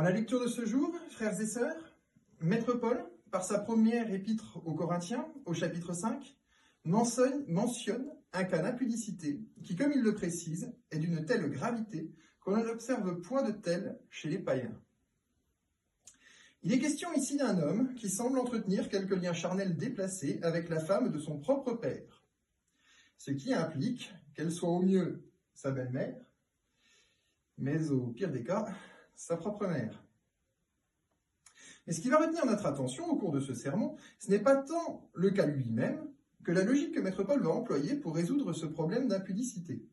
la lecture de ce jour, frères et sœurs, Maître Paul, par sa première épître aux Corinthiens, au chapitre 5, mentionne un cas d'impudicité qui, comme il le précise, est d'une telle gravité qu'on n'observe point de tel chez les païens. Il est question ici d'un homme qui semble entretenir quelques liens charnels déplacés avec la femme de son propre père, ce qui implique qu'elle soit au mieux sa belle-mère, mais au pire des cas, sa propre mère. Mais ce qui va retenir notre attention au cours de ce sermon, ce n'est pas tant le cas lui-même que la logique que Maître Paul va employer pour résoudre ce problème d'impudicité.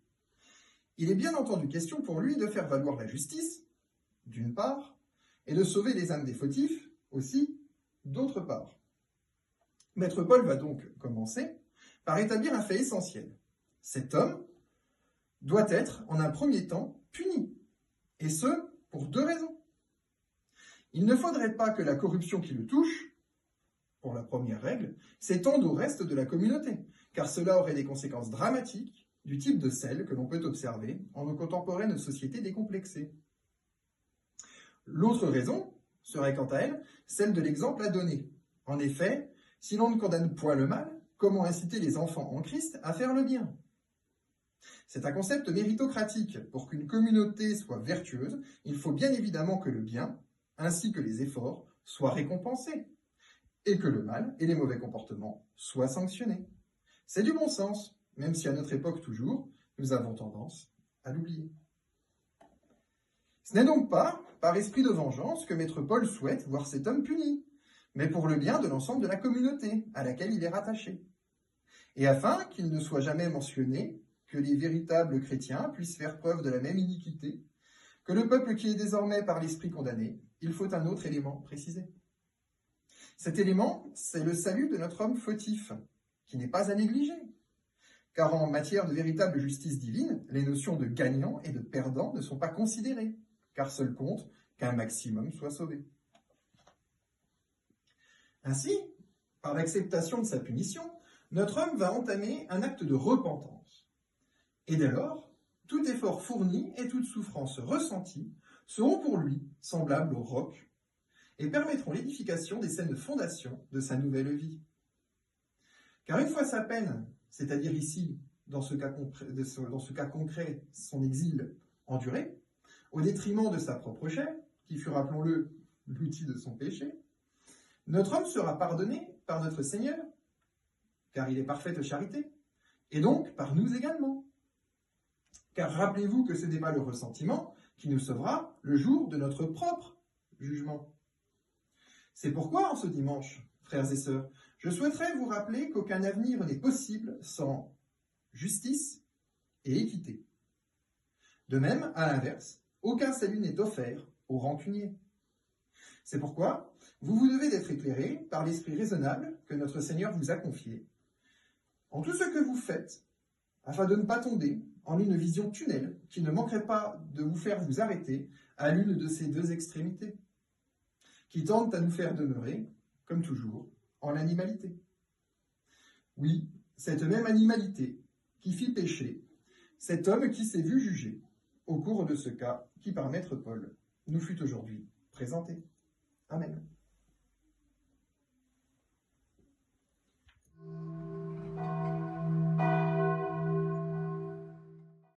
Il est bien entendu question pour lui de faire valoir la justice, d'une part, et de sauver les âmes des fautifs, aussi, d'autre part. Maître Paul va donc commencer par établir un fait essentiel. Cet homme doit être, en un premier temps, puni, et ce, pour deux raisons. Il ne faudrait pas que la corruption qui le touche, pour la première règle, s'étende au reste de la communauté, car cela aurait des conséquences dramatiques du type de celles que l'on peut observer en nos contemporaines sociétés décomplexées. L'autre raison serait quant à elle celle de l'exemple à donner. En effet, si l'on ne condamne point le mal, comment inciter les enfants en Christ à faire le bien ? C'est un concept méritocratique. Pour qu'une communauté soit vertueuse, il faut bien évidemment que le bien, ainsi que les efforts, soient récompensés, et que le mal et les mauvais comportements soient sanctionnés. C'est du bon sens, même si à notre époque toujours, nous avons tendance à l'oublier. Ce n'est donc pas par esprit de vengeance que Maître Paul souhaite voir cet homme puni, mais pour le bien de l'ensemble de la communauté à laquelle il est rattaché. Et afin qu'il ne soit jamais mentionné que les véritables chrétiens puissent faire preuve de la même iniquité, que le peuple qui est désormais par l'esprit condamné, il faut un autre élément précisé. Cet élément, c'est le salut de notre homme fautif, qui n'est pas à négliger. Car en matière de véritable justice divine, les notions de gagnant et de perdant ne sont pas considérées, car seul compte qu'un maximum soit sauvé. Ainsi, par l'acceptation de sa punition, notre homme va entamer un acte de repentance. Et dès lors, tout effort fourni et toute souffrance ressentie seront pour lui semblables au roc et permettront l'édification des saines fondations de sa nouvelle vie. Car une fois sa peine, c'est-à-dire ici, dans ce cas concret, son exil enduré, au détriment de sa propre chair, qui fut, rappelons-le, l'outil de son péché, notre homme sera pardonné par notre Seigneur, car il est parfaite charité, et donc par nous également. Car rappelez-vous que ce n'est pas le ressentiment qui nous sauvera le jour de notre propre jugement. C'est pourquoi, en ce dimanche, frères et sœurs, je souhaiterais vous rappeler qu'aucun avenir n'est possible sans justice et équité. De même, à l'inverse, aucun salut n'est offert aux rancuniers. C'est pourquoi vous devez d'être éclairés par l'esprit raisonnable que notre Seigneur vous a confié, en tout ce que vous faites, afin de ne pas tomber en une vision tunnel qui ne manquerait pas de vous faire vous arrêter à l'une de ces deux extrémités, qui tentent à nous faire demeurer, comme toujours, en l'animalité. Oui, cette même animalité qui fit pécher cet homme qui s'est vu juger au cours de ce cas qui, par Maître Paul, nous fut aujourd'hui présenté. Amen.